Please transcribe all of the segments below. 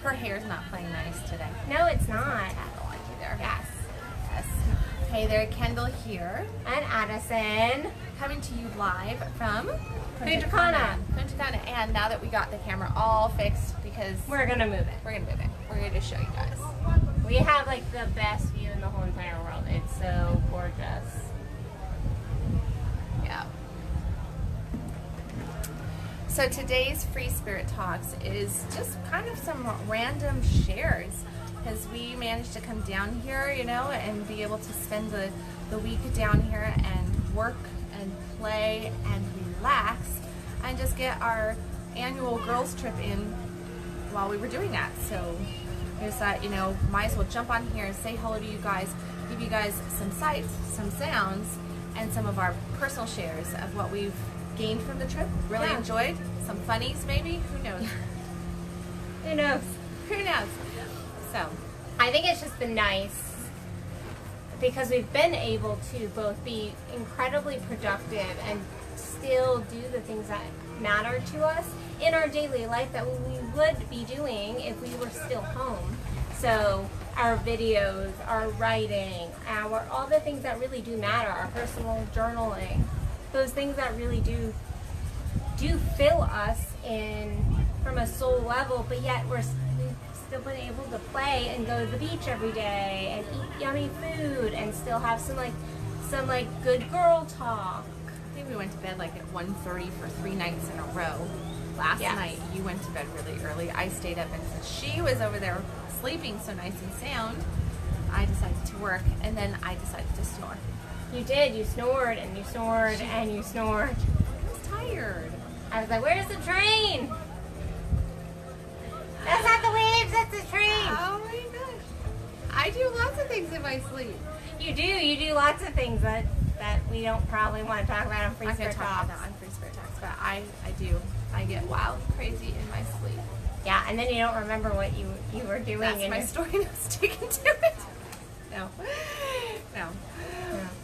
Her hair's not playing nice today. No, it's not. I don't like you there. Yes. Yes. Hey there, Kendall here. And Addison. Coming to you live from Punta Cana. Punta Cana. And now that we got the camera all fixed, because We're going to move it. we're going to move it. We're going to show you guys. We have like the best view in the whole entire world. It's so gorgeous. Yeah. So today's Free Spirit Talks is just kind of some random shares, because we managed to come down here, you know, and be able to spend the week down here and work and play and relax and just get our annual girls trip in while we were doing that. So we just thought, you know, might as well jump on here and say hello to you guys, give you guys some sights, some sounds, and some of our personal shares of what we've gained from the trip, really enjoyed, some funnies maybe, who knows? Who knows? Who knows? So, I think it's just been nice because we've been able to both be incredibly productive and still do the things that matter to us in our daily life that we would be doing if we were still home. So our videos, our writing, all the things that really do matter, our personal journaling, those things that really do fill us in from a soul level, but yet we've still been able to play and go to the beach every day and eat yummy food and still have some good girl talk. I think we went to bed like at 1:30 for 3 nights in a row. Last night you went to bed really early. I stayed up, and since she was over there sleeping so nice and sound, I decided to work, and then I decided to snore. You did. You snored and you snored and you snored. I was tired. I was like, where's the train? That's not the waves, that's the train. Oh my gosh. I do lots of things in my sleep. You do lots of things that we don't probably want to talk about on Free Spirit Talks. On Free Spirit Talks, but I do. I get wild, crazy in my sleep. Yeah, and then you don't remember what you were doing. That's my story, and I was sticking to it. No. Yeah.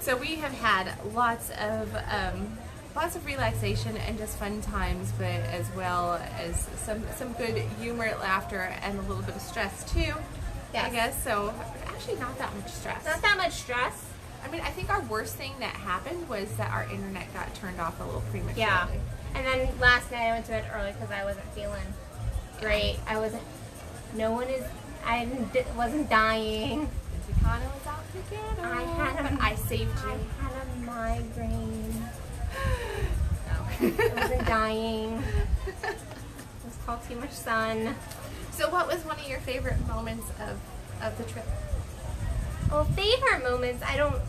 So we have had lots of relaxation and just fun times, but as well as some good humor, laughter, and a little bit of stress too. Yes. I guess so. Actually, not that much stress. Not that much stress. I mean, I think our worst thing that happened was that our internet got turned off a little prematurely. Yeah. And then last night I went to bed early because I wasn't feeling great. I wasn't dying. Cana was out to get her. I saved you. I had a migraine. No. I wasn't dying. It was called too much sun. So what was one of your favorite moments of the trip? Well, favorite moments, I don't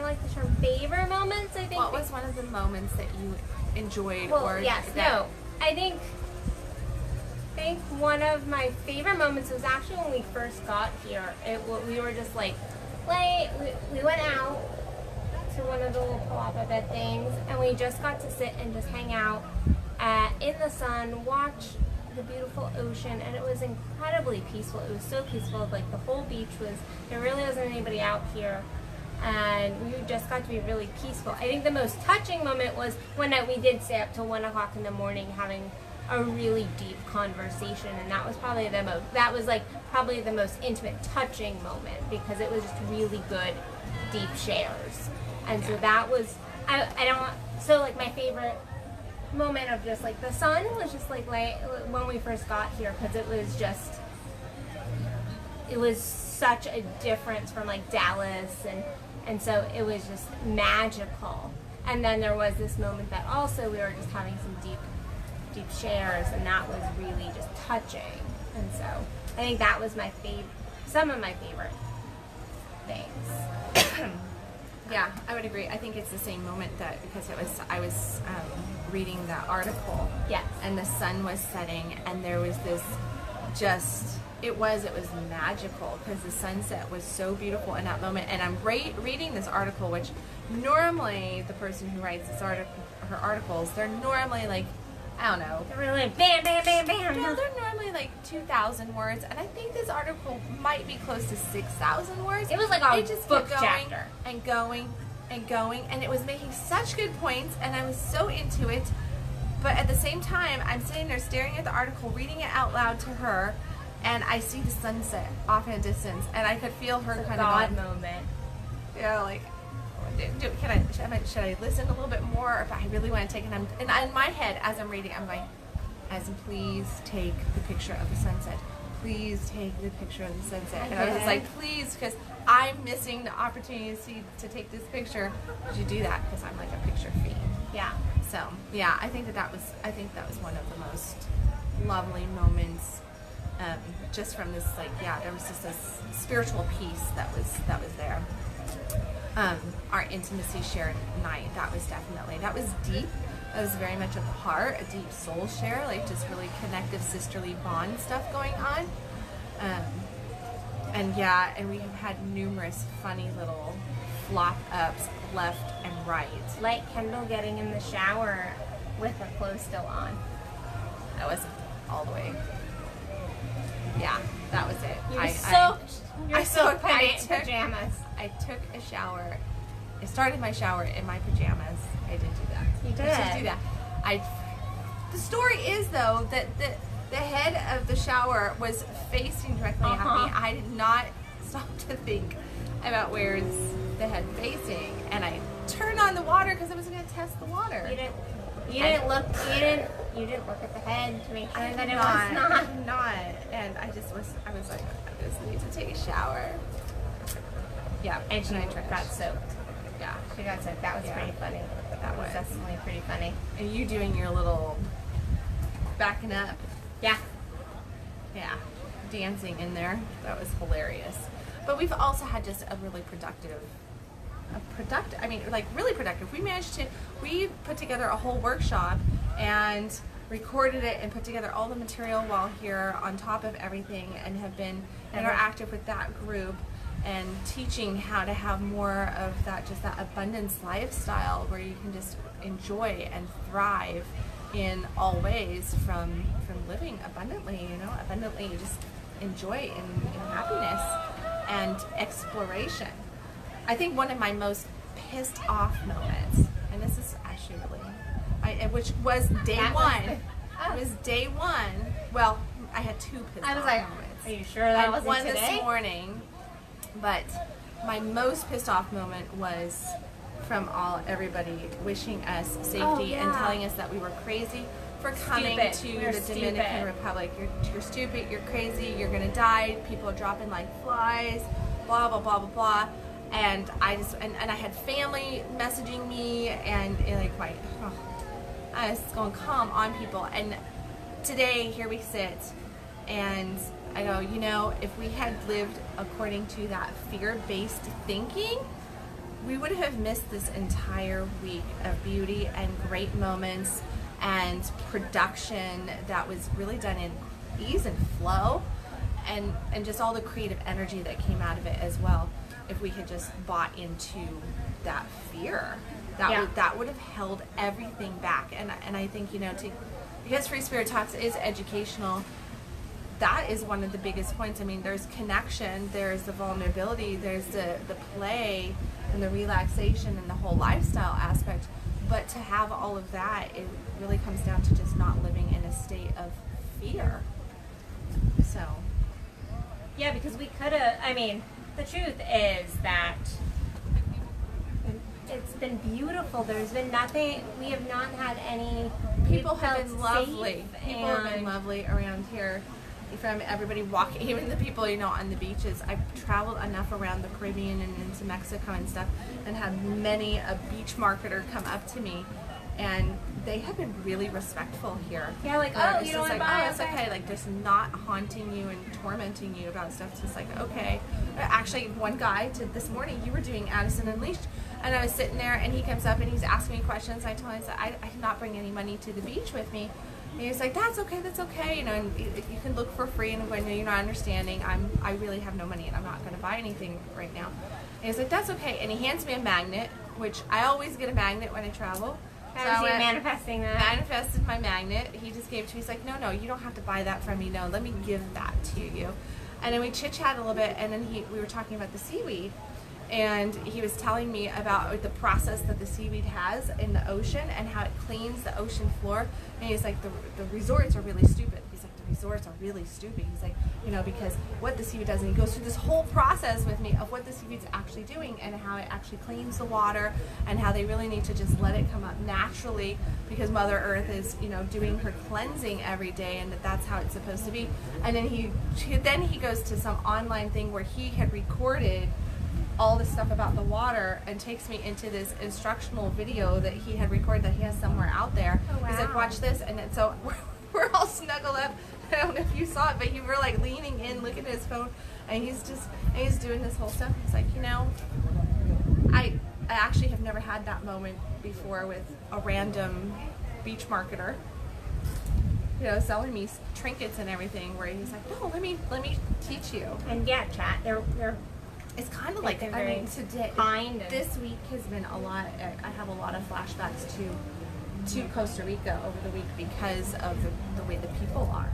like the term favorite moments. I think. What was one of the moments that you enjoyed? Well, or yes, no. I think one of my favorite moments was actually when we first got here. We were just like, we went out to one of the little palapa bed things, and we just got to sit and just hang out in the sun, watch the beautiful ocean, and it was incredibly peaceful. It was so peaceful. Like the whole beach there really wasn't anybody out here, and we just got to be really peaceful. I think the most touching moment was one night we did stay up till 1 o'clock in the morning having a really deep conversation, and that was probably probably the most intimate, touching moment, because it was just really good, deep shares. And so that was my favorite moment of just like the sun was just like when we first got here, because it was such a difference from like Dallas, and so it was just magical. And then there was this moment that also we were just having some deep shares, and that was really just touching. And so I think that was some of my favorite things. Yeah, I would agree. I think it's the same moment because I was reading the article. Yes. And the sun was setting, and there was this it was magical, because the sunset was so beautiful in that moment. And I'm reading this article, which normally the person who writes her articles, they're normally like, I don't know. They're really like, bam, bam, bam, bam. No, they're normally like 2,000 words, and I think this article might be close to 6,000 words. It was like a book kept going chapter. And going, and it was making such good points, and I was so into it. But at the same time, I'm sitting there staring at the article, reading it out loud to her, and I see the sunset off in a distance, and I could feel her kind of God moment. like, should I listen a little bit more? If I really want to take it, and in my head, as I'm reading, I'm going, Addison, please take the picture of the sunset. Please take the picture of the sunset. And I was just like, please, because I'm missing the opportunity to take this picture. Would you do that? Because I'm like a picture fiend. Yeah. So yeah, I think that was one of the most lovely moments. Just from this, like, there was just this spiritual peace that was there. Our intimacy shared night, that was deep. That was very much of the heart, a deep soul share, like just really connective sisterly bond stuff going on. And we have had numerous funny little flop ups left and right. Like Kendall getting in the shower with her clothes still on. That was all the way. Yeah, that was it. You're soaked in pajamas. I took a shower. I started my shower in my pajamas. I did do that. You did. I did do that. The story is, though, that the head of the shower was facing directly at me. I did not stop to think about where's the head facing, and I turned on the water because I was going to test the water. You didn't look at the head to make sure that it was not. And I was like, I just need to take a shower. Yeah. And she got soaked. Yeah. She got soaked. That was pretty funny. That was definitely pretty funny. And you doing your little backing up. Yeah. Yeah. Dancing in there. That was hilarious. But we've also had just a really really productive. We put together a whole workshop and recorded it and put together all the material while here on top of everything, and have been interactive with that group and teaching how to have more of that abundance lifestyle where you can just enjoy and thrive in all ways from living abundantly, abundantly just enjoy in happiness and exploration. I think one of my most pissed off moments, and this is actually which was day one. It was day one. Well, I had two pissed off moments. Are you sure that wasn't one today? This morning, but my most pissed off moment was from everybody wishing us safety and telling us that we were crazy for coming to the Dominican Republic. You're stupid, you're crazy, you're gonna die, people are dropping like flies, blah blah blah blah blah. And I had family messaging me and I was going, come on, people. And today here we sit and I go, if we had lived according to that fear-based thinking, we would have missed this entire week of beauty and great moments and production that was really done in ease and flow, and just all the creative energy that came out of it as well. If we had just bought into that fear, that would have held everything back. And I think, because Free Spirit Talks is educational, that is one of the biggest points. I mean, there's connection, there's the vulnerability, there's the play and the relaxation and the whole lifestyle aspect. But to have all of that, it really comes down to just not living in a state of fear. So. Yeah, because we could have, the truth is that it's been beautiful. There's been nothing, we have not had any. People have been lovely. People have been lovely around here. From everybody walking, even the people, on the beaches. I've traveled enough around the Caribbean and into Mexico and stuff, and had many a beach marketer come up to me, and they have been really respectful here. Yeah, like, you don't want to buy it. It's okay. Like, just not haunting you and tormenting you about stuff. It's just like, okay. Actually, one guy this morning, you were doing Addison Unleashed, and I was sitting there, and he comes up and he's asking me questions. I told him, I did not bring any money to the beach with me. And he was like, that's okay, and you can look for free. And I'm going, no, you're not understanding. I really have no money, and I'm not going to buy anything right now. And he's like, that's okay. And he hands me a magnet, which I always get a magnet when I travel. How is he manifesting that? Manifested my magnet. He just gave it to me. He's like, no, you don't have to buy that from me. No, let me give that to you. And then we chit-chat a little bit, and then we were talking about the seaweed. and he was telling me about the process that the seaweed has in the ocean and how it cleans the ocean floor. And he's like, the resorts are really stupid. He's like, the resorts are really stupid. He's like, you know, because what the seaweed does, and he goes through this whole process with me of what the seaweed's actually doing and how it actually cleans the water, and how they really need to just let it come up naturally, because Mother Earth is, you know, doing her cleansing every day, and that's how it's supposed to be. And then he goes to some online thing where he had recorded all this stuff about the water and takes me into this instructional video that he had recorded that he has somewhere out there. Oh, wow. He's like, watch this. And then, so we're all snuggled up. I don't know if you saw it, but you were like leaning in, looking at his phone, and he's doing this whole stuff. He's like, you know, I actually have never had that moment before with a random beach marketer, you know, selling me trinkets and everything, where he's like, no, let me teach you. And yeah, chat, they're it's kind of like, I mean, today, this week has been a lot. I have a lot of flashbacks to Costa Rica over the week because of the way the people are.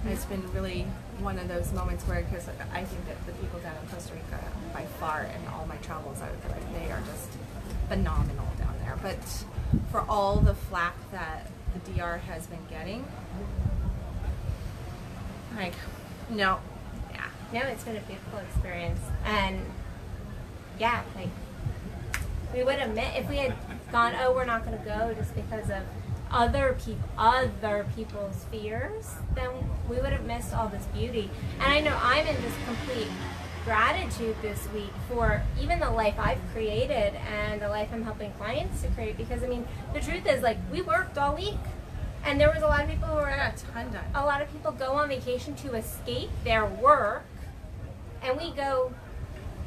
And it's been really one of those moments where, because I think that the people down in Costa Rica, by far, in all my travels, they are just phenomenal down there. But for all the flack that the DR has been getting, like, no. No, it's been a beautiful experience. And yeah, like, we would admit if we had gone, oh, we're not going to go just because of other people's fears, then we would have missed all this beauty. And I know I'm in just complete gratitude this week for even the life I've created and the life I'm helping clients to create, because I mean, the truth is, like, we worked all week. And there was a lot of people who were, a lot of people go on vacation to escape their work, and we go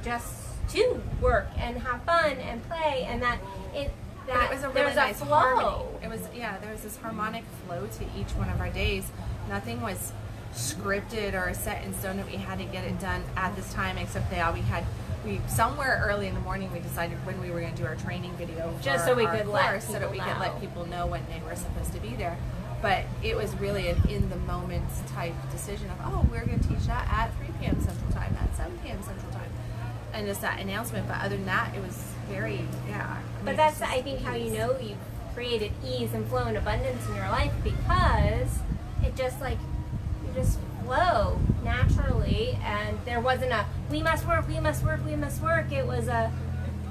just to work and have fun and play, and it was a really nice harmony. It was, yeah, there was this harmonic flow to each one of our days. Nothing was scripted or set in stone that we had to get it done at this time, except we somewhere early in the morning we decided when we were going to do our training video for just so we could let people know when they were supposed to be there. But it was really an in the moment type decision of, oh, we're going to teach that at 3 p.m. Central Time, at 7 p.m. Central Time, and just that announcement. But other than that, it was very, yeah. But that's, I think, how you know you've created ease and flow and abundance in your life, because it just, like, you just flow naturally, and there wasn't a we must work. It was a,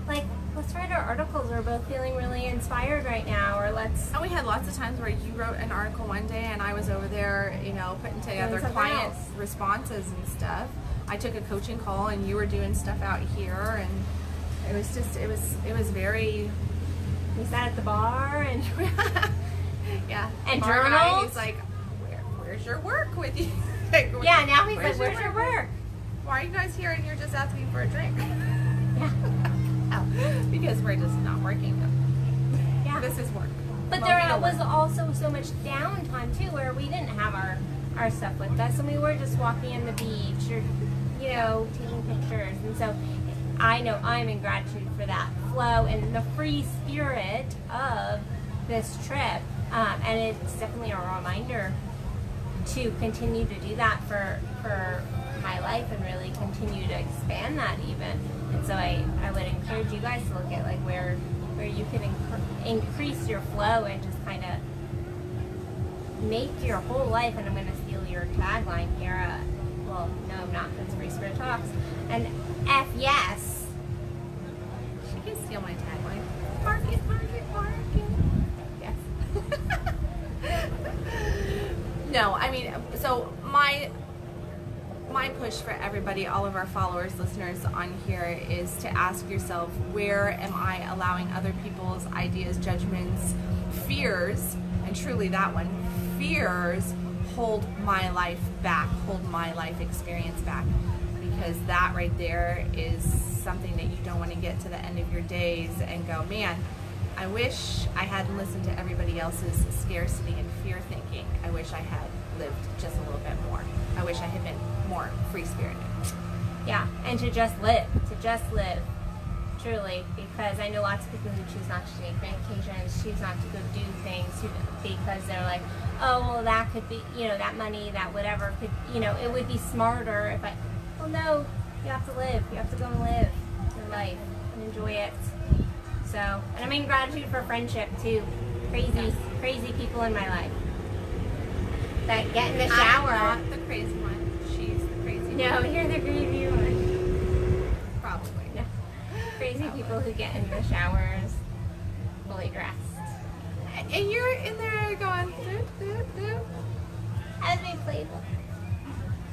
like, let's write our articles. We're both feeling really inspired right now, or let's. And we had lots of times where you wrote an article one day and I was over there, you know, putting together client responses and stuff. I took a coaching call and you were doing stuff out here, and it was just, it was very. We sat at the bar and yeah, and journaled. journaled. He's like, where's your work with you? Like, yeah, now he's like, where's your work? Why are you guys here and you're just asking for a drink? Yeah. Because we're just not working. Yeah. This is work. But there was also so much downtime too, where we didn't have our stuff with us, and we were just walking on the beach or, you know, taking pictures. And so I know I'm in gratitude for that flow and the free spirit of this trip. And it's definitely a reminder to continue to do that for my life, and really continue to expand that even. And so I would encourage you guys to look at, like, where you can increase your flow and just kind of make your whole life, and I'm going to steal your tagline here, well, no, I'm not, that's Free Spirit Talks, and F yes. She can steal my tagline. Mark it. Yes. No, I mean, so my push for everybody, all of our followers, listeners on here, is to ask yourself, where am I allowing other people's ideas, judgments, fears, and truly that one, fears, hold my life back, hold my life experience back? Because that right there is something that you don't want to get to the end of your days and go, man, I wish I hadn't listened to everybody else's scarcity and fear thinking. I wish I had lived just a little bit more. I wish I had been more free-spirited. Yeah, and to just live, truly, because I know lots of people who choose not to take vacations, choose not to go do things because they're like, oh, well, that could be, you know, that money, that whatever could, you know, it would be smarter if well, no, you have to live. You have to go and live. into life and enjoy it. So, and I'm in gratitude for friendship too. Crazy people in my life that get in the shower. I'm not the crazy one. She's the crazy one. No, you're the crazy one. Probably. No. Crazy people who get in the showers fully dressed. And you're in there going, doop, doop, doop. As we played.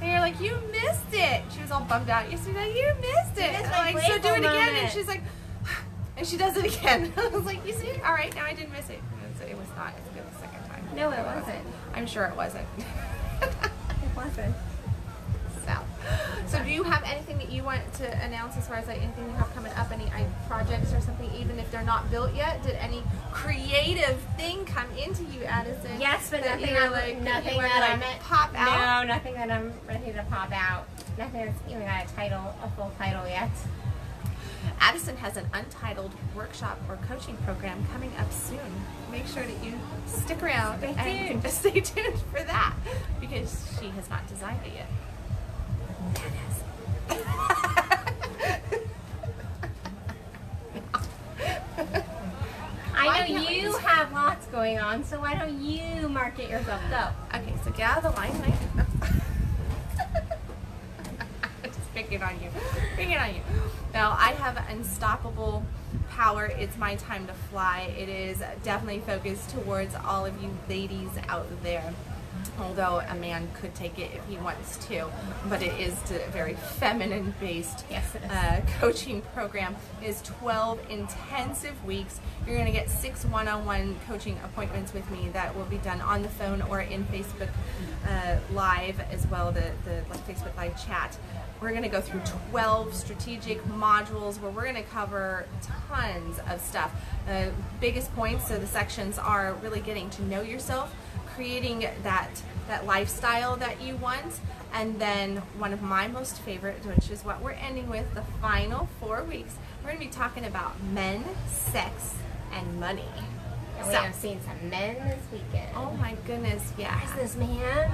And you're like, you missed it. She was all bummed out yesterday. You missed it. missed I'm my like, so do it playful again. moment. And she's like, and she does it again. I was like, you see? All right, now I didn't miss it. It was not as good the second time. No, it wasn't. I'm sure it wasn't. It wasn't. So do you have anything that you want to announce as far as like anything you have coming up, any projects or something, even if they're not built yet? Did any creative thing come into you, Addison? Yes, but that nothing, you were like, nothing you were that like, I'm pop out? No, nothing that I'm ready to pop out. Nothing that's even got a full title yet. Addison has an untitled workshop or coaching program coming up soon. Make sure that you stick around and stay tuned for that because she has not designed it yet. I know you have lots going on, so why don't you market yourself? Go. Okay, so get out of the limelight. Just picking on you. Picking on you. Now, I have unstoppable power. It's my time to fly. It is definitely focused towards all of you ladies out there. Although a man could take it if he wants to, but it is a very feminine-based coaching program. It is 12 intensive weeks. You're going to get 6 one-on-one coaching appointments with me that will be done on the phone or in Facebook Live as well, the Facebook Live chat. We're going to go through 12 strategic modules where we're going to cover tons of stuff. Biggest points, so the sections are really getting to know yourself, creating that lifestyle that you want, and then one of my most favorite, which is what we're ending with, the final 4 weeks, we're going to be talking about men, sex, and money. And we have seen some men this weekend. Oh my goodness, yeah. There's this man,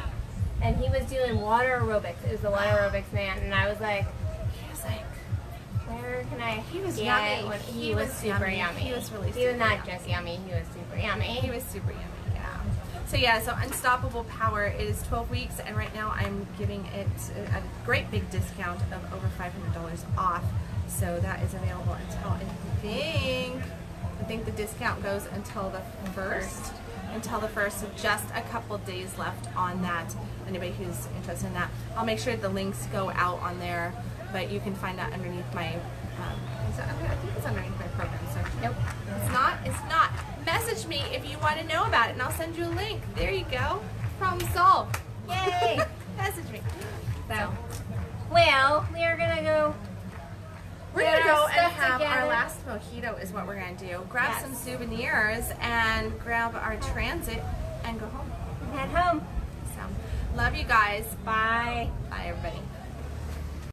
and he was doing water aerobics. It was the water aerobics man, and I was like, where can I? He was get yummy. one? He was super yummy. He was really. He was not just yummy. He was super yummy. He was super yummy. So Unstoppable Power is 12 weeks, and right now I'm giving it a great big discount of over $500 off. So that is available until I think the discount goes until the first. So just a couple days left on that. Anybody who's interested in that, I'll make sure the links go out on there, but you can find that underneath my. I think it's underneath my program. So nope, it's not. Message me if you want to know about it, and I'll send you a link. There you go. Problem solved. Yay! Message me. So, well, we are gonna go. We're gonna go and have together. our last mojito. Is what we're gonna do. Grab some souvenirs and grab our transit and go home. Head home. So, love you guys. Bye. Bye, everybody.